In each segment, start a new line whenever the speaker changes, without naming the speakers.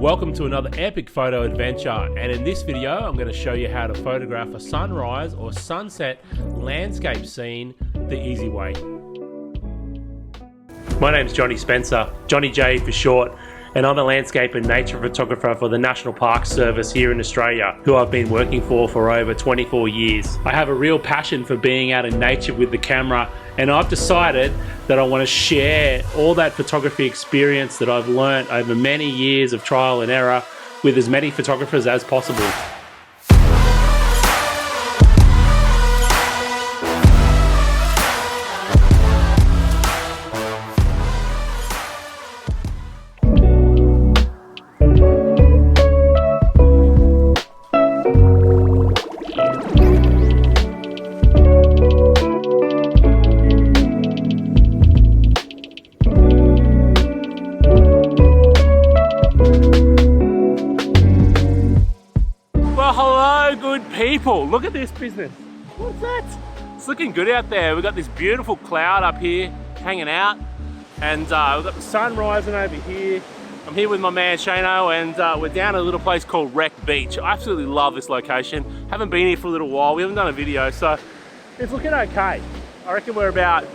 Welcome to another epic photo adventure, and in this video I'm going to show you how to photograph a sunrise or sunset landscape scene the easy way. My name's Johnny Spencer, Johny-J for short, and I'm a landscape and nature photographer for the National Park Service here in Australia, who I've been working for over 24 years. I have a real passion for being out in nature with the camera, and I've decided that I want to share all that photography experience that I've learned over many years of trial and error with as many photographers as possible. Hello, good people. Look at this business. What's that? It's looking good out there. We've got this beautiful cloud up here hanging out, and we've got the sun rising over here. I'm here with my man Shano, and we're down at a little place called Wreck Beach. I absolutely love this location. Haven't been here for a little while. We haven't done a video, so it's looking okay. I reckon we're about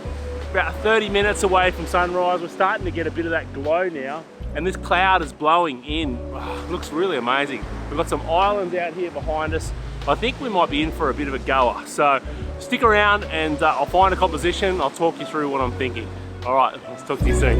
30 minutes away from sunrise. We're starting to get a bit of that glow now, and this cloud is blowing in. Oh, it looks really amazing. We've got some islands out here behind us. I think we might be in for a bit of a goer. So stick around and I'll find a composition. I'll talk you through what I'm thinking. All right, let's talk to you soon.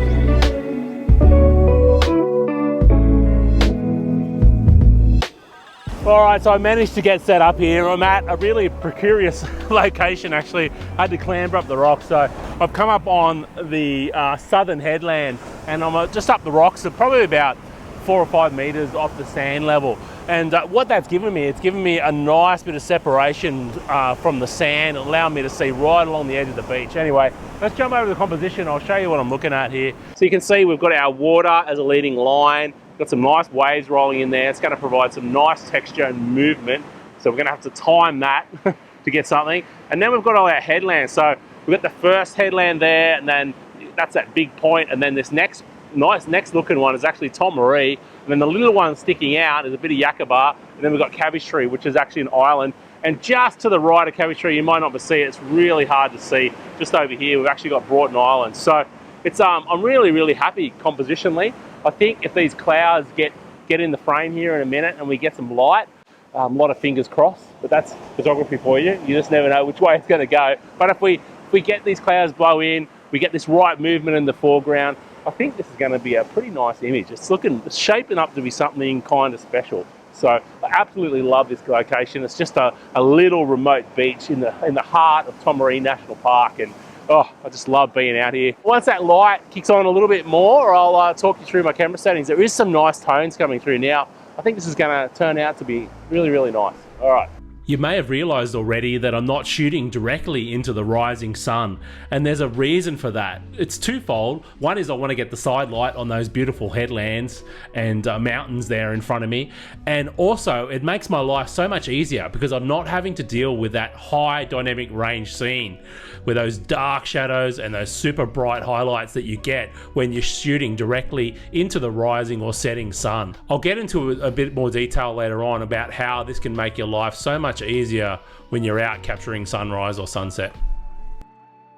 All right, so I managed to get set up here. I'm at a really precarious location actually. I had to clamber up the rock. So I've come up on the southern headland, and I'm just up the rocks, so probably about 4 or 5 meters off the sand level. And what that's given me, it's given me a nice bit of separation from the sand, allowing me to see right along the edge of the beach. Anyway, let's jump over to the composition. I'll show you what I'm looking at here. So you can see we've got our water as a leading line. Got some nice waves rolling in there. It's going to provide some nice texture and movement. So we're going to have to time that to get something. And then we've got all our headlands. So we've got the first headland there, and then that's that big point, and then this next looking one is actually Tom Marie, and then the little one sticking out is a bit of Yakaba, and then we've got Cabbage Tree, which is actually an island. And just to the right of Cabbage Tree, you might not be see it, it's really hard to see. Just over here we've actually got Broughton Island. So it's I'm really happy compositionally. I think if these clouds get in the frame here in a minute and we get some light, a lot of fingers crossed, but that's photography for you. You just never know which way it's going to go. But if we get these clouds blow in, we get this right movement in the foreground, I think this is going to be a pretty nice image. It's shaping up to be something kind of special. So I absolutely love this location. It's just a little remote beach in the heart of Tom Marie National Park, and oh, I just love being out here. Once that light kicks on a little bit more, I'll talk you through my camera settings. There is some nice tones coming through now. I think this is going to turn out to be really nice. All right. You may have realized already that I'm not shooting directly into the rising sun, and there's a reason for that. It's twofold. One is I want to get the side light on those beautiful headlands and mountains there in front of me, and also it makes my life so much easier because I'm not having to deal with that high dynamic range scene with those dark shadows and those super bright highlights that you get when you're shooting directly into the rising or setting sun. I'll get into a bit more detail later on about how this can make your life so much easier when you're out capturing sunrise or sunset.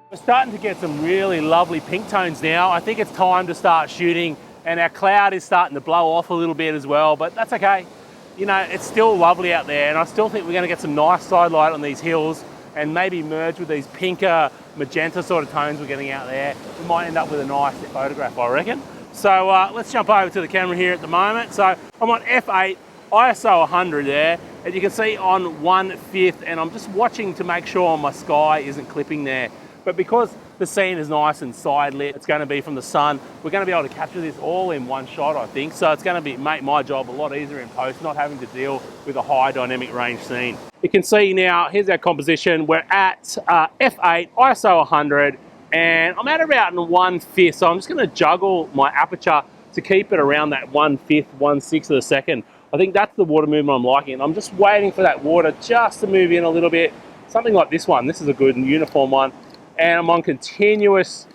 We're starting to get some really lovely pink tones now. I think it's time to start shooting, and our cloud is starting to blow off a little bit as well, but that's okay. You know, it's still lovely out there, and I still think we're going to get some nice side light on these hills and maybe merge with these pinker magenta sort of tones we're getting out there. We might end up with a nice photograph, I reckon. So let's jump over to the camera here at the moment. So I'm on f8, ISO 100 there, and you can see on 1/5, and I'm just watching to make sure my sky isn't clipping there. But because the scene is nice and side lit, it's going to be from the sun, we're going to be able to capture this all in one shot, I think. So it's going to make my job a lot easier in post, not having to deal with a high dynamic range scene. You can see now, here's our composition. We're at f8, ISO 100, and I'm at about 1/5. So I'm just going to juggle my aperture to keep it around that 1/5, 1/6 of a second. I think that's the water movement I'm liking. I'm just waiting for that water just to move in a little bit. Something like this one. This is a good uniform one. And I'm on continuous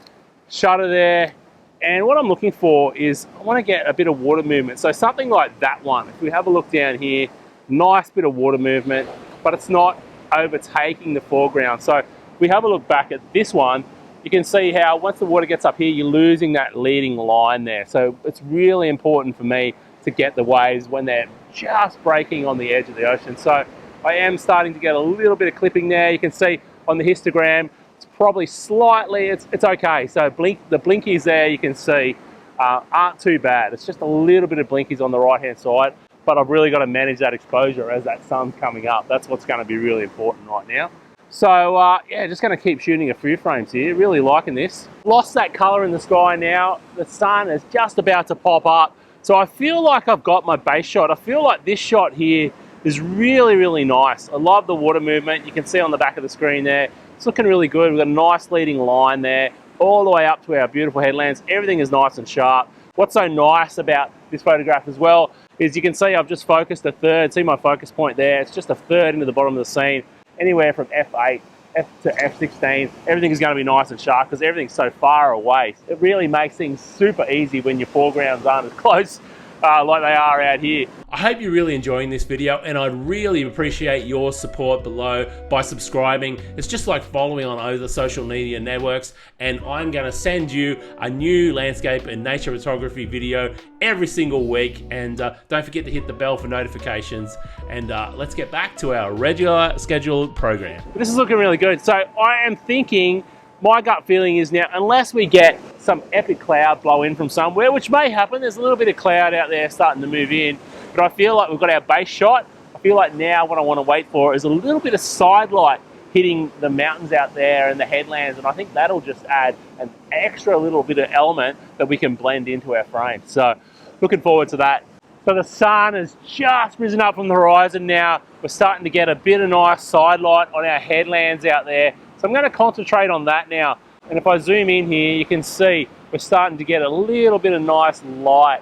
shutter there. And what I'm looking for is I want to get a bit of water movement. So something like that one, if we have a look down here, nice bit of water movement, but it's not overtaking the foreground. So if we have a look back at this one, you can see how once the water gets up here, you're losing that leading line there. So it's really important for me to get the waves when they're just breaking on the edge of the ocean. So I am starting to get a little bit of clipping there. You can see on the histogram, it's probably slightly, it's okay. So the blinkies there you can see aren't too bad. It's just a little bit of blinkies on the right hand side, but I've really got to manage that exposure as that sun's coming up. That's what's going to be really important right now. So yeah, just going to keep shooting a few frames here. Really liking this. Lost that color in the sky now. The sun is just about to pop up. So I feel like I've got my base shot. I feel like this shot here is really, really nice. I love the water movement. You can see on the back of the screen there. It's looking really good. We've got a nice leading line there, all the way up to our beautiful headlands. Everything is nice and sharp. What's so nice about this photograph as well is you can see I've just focused a third. See my focus point there? It's just a third into the bottom of the scene. Anywhere from f8 to f16, everything is going to be nice and sharp because everything's so far away. It really makes things super easy when your foregrounds aren't as close like they are out here. I hope you're really enjoying this video, and I'd really appreciate your support below by subscribing. It's just like following on other social media networks, and I'm going to send you a new landscape and nature photography video every single week. And don't forget to hit the bell for notifications, and let's get back to our regular scheduled program. This is looking really good. So I am thinking, my gut feeling is now, unless we get some epic cloud blow in from somewhere, which may happen, there's a little bit of cloud out there starting to move in, but I feel like we've got our base shot. I feel like now what I want to wait for is a little bit of side light hitting the mountains out there and the headlands, and I think that'll just add an extra little bit of element that we can blend into our frame. So looking forward to that. So the sun has just risen up from the horizon now. We're starting to get a bit of nice side light on our headlands out there. So I'm going to concentrate on that now. And if I zoom in here, you can see we're starting to get a little bit of nice light,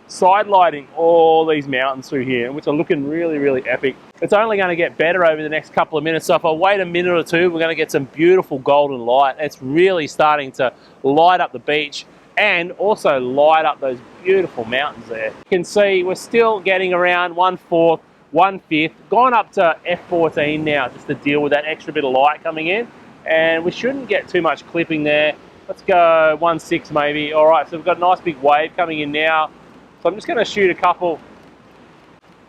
side lighting all these mountains through here, which are looking really, really epic. It's only going to get better over the next couple of minutes. So if I wait a minute or two, we're going to get some beautiful golden light. It's really starting to light up the beach and also light up those beautiful mountains there. You can see we're still getting around 1/4, 1/5, gone up to f14 now just to deal with that extra bit of light coming in, and we shouldn't get too much clipping there. Let's go 1/6 maybe. All right, so we've got a nice big wave coming in now, so I'm just going to shoot a couple,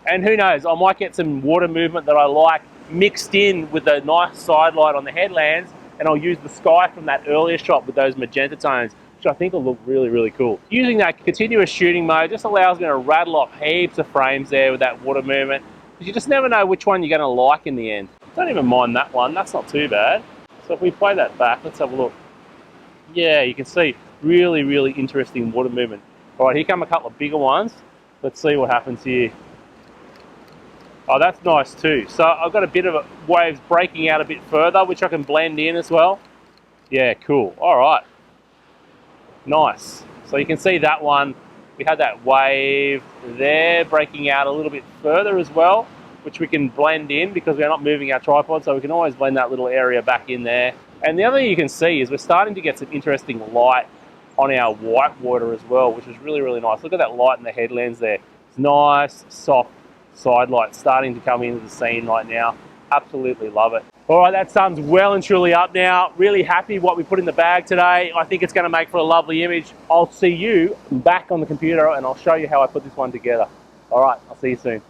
and who knows, I might get some water movement that I like mixed in with the nice side light on the headlands, and I'll use the sky from that earlier shot with those magenta tones, which I think will look really, really cool. Using that continuous shooting mode just allows me to rattle off heaps of frames there with that water movement, because you just never know which one you're going to like in the end. Don't even mind that one, that's not too bad. So if we play that back, let's have a look. Yeah, you can see really, really interesting water movement. All right, here come a couple of bigger ones. Let's see what happens here. Oh, that's nice too. So I've got a bit of waves breaking out a bit further, which I can blend in as well. Yeah, cool. All right. Nice. So you can see that one, we had that wave there breaking out a little bit further as well, which we can blend in because we're not moving our tripod, so we can always blend that little area back in there. And the other thing you can see is we're starting to get some interesting light on our white water as well, which is really, really nice. Look at that light in the headlands there. It's nice, soft side light starting to come into the scene right now. Absolutely love it. All right, that sun's well and truly up now. Really happy what we put in the bag today. I think it's going to make for a lovely image. I'll see you back on the computer and I'll show you how I put this one together. All right, I'll see you soon.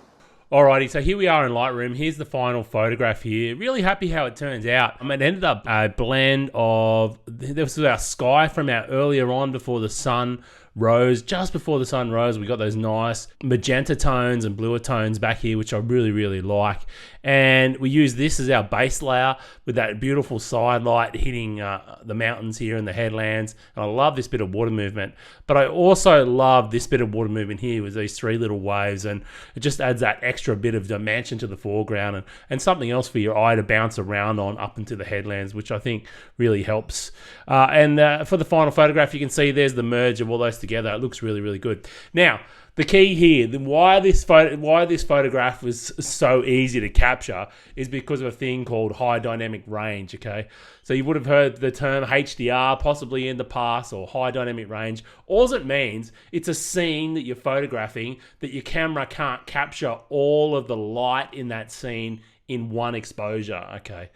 Alrighty, so here we are in Lightroom. Here's the final photograph here. Really happy how it turns out. It ended up a blend of, this was our sky from our earlier on before the sun rose. Just before the sun rose, we got those nice magenta tones and bluer tones back here, which I really, really like. And we use this as our base layer with that beautiful side light hitting the mountains here and the headlands. And I love this bit of water movement. But I also love this bit of water movement here with these three little waves. And it just adds that extra bit of dimension to the foreground and something else for your eye to bounce around on up into the headlands, which I think really helps. And for the final photograph, you can see there's the merge of all those together. together. It looks really, really good. Now, the key here, why this photograph was so easy to capture is because of a thing called high dynamic range, okay? So you would have heard the term HDR possibly in the past, or high dynamic range. All it means, it's a scene that you're photographing that your camera can't capture all of the light in that scene in one exposure, okay?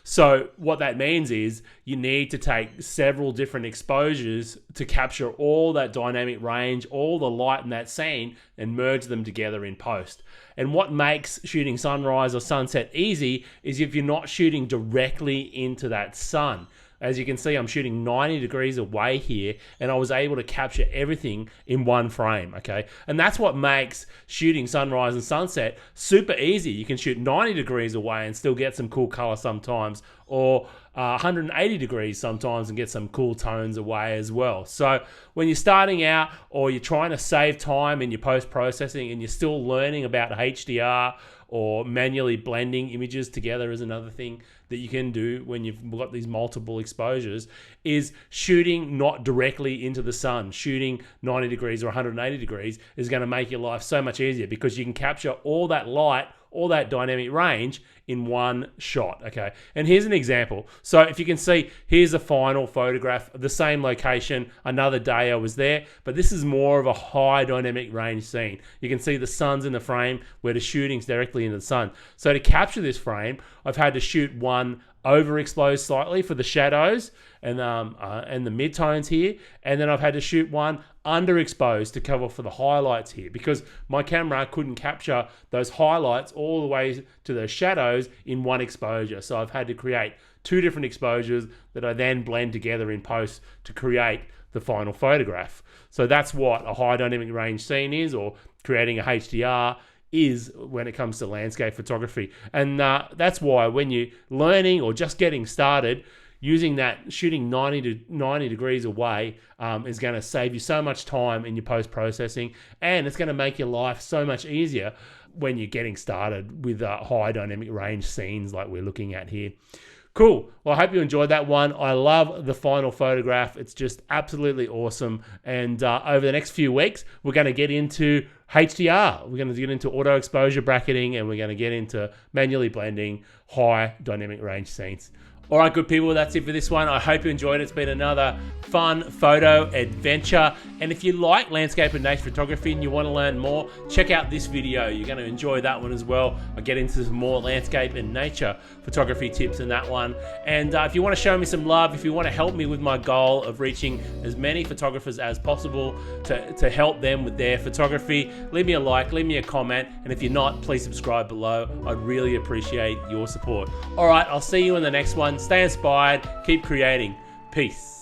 So what that means is you need to take several different exposures to capture all that dynamic range, all the light in that scene, and merge them together in post. And what makes shooting sunrise or sunset easy is if you're not shooting directly into that sun. As you can see, I'm shooting 90 degrees away here, and I was able to capture everything in one frame, okay? And that's what makes shooting sunrise and sunset super easy. You can shoot 90 degrees away and still get some cool color sometimes, or 180 degrees sometimes and get some cool tones away as well. So when you're starting out, or you're trying to save time in your post-processing and you're still learning about HDR, or manually blending images together is another thing that you can do when you've got these multiple exposures, is shooting not directly into the sun. Shooting 90 degrees or 180 degrees is going to make your life so much easier, because you can capture all that light, all that dynamic range in one shot, okay? And here's an example. So if you can see, here's a final photograph of the same location. Another day I was there, but this is more of a high dynamic range scene. You can see the sun's in the frame where the shooting's directly into the sun. So to capture this frame, I've had to shoot one overexposed slightly for the shadows and the midtones here, and then I've had to shoot one underexposed to cover for the highlights here, because my camera couldn't capture those highlights all the way to those shadows in one exposure. So I've had to create two different exposures that I then blend together in post to create the final photograph. So that's what a high dynamic range scene is, or creating a HDR is when it comes to landscape photography. And that's why when you're learning or just getting started, using that, shooting 90 degrees away is going to save you so much time in your post-processing, and it's going to make your life so much easier when you're getting started with high dynamic range scenes like we're looking at here. Cool. Well, I hope you enjoyed that one. I love the final photograph. It's just absolutely awesome. And over the next few weeks, we're going to get into HDR. We're going to get into auto exposure bracketing, and we're going to get into manually blending high dynamic range scenes. All right, good people, that's it for this one. I hope you enjoyed it. It's been another fun photo adventure. And if you like landscape and nature photography and you want to learn more, check out this video. You're going to enjoy that one as well. I get into some more landscape and nature photography tips in that one. And if you want to show me some love, if you want to help me with my goal of reaching as many photographers as possible to help them with their photography, leave me a like, leave me a comment. And if you're not, please subscribe below. I'd really appreciate your support. All right, I'll see you in the next one. Stay inspired, keep creating. Peace.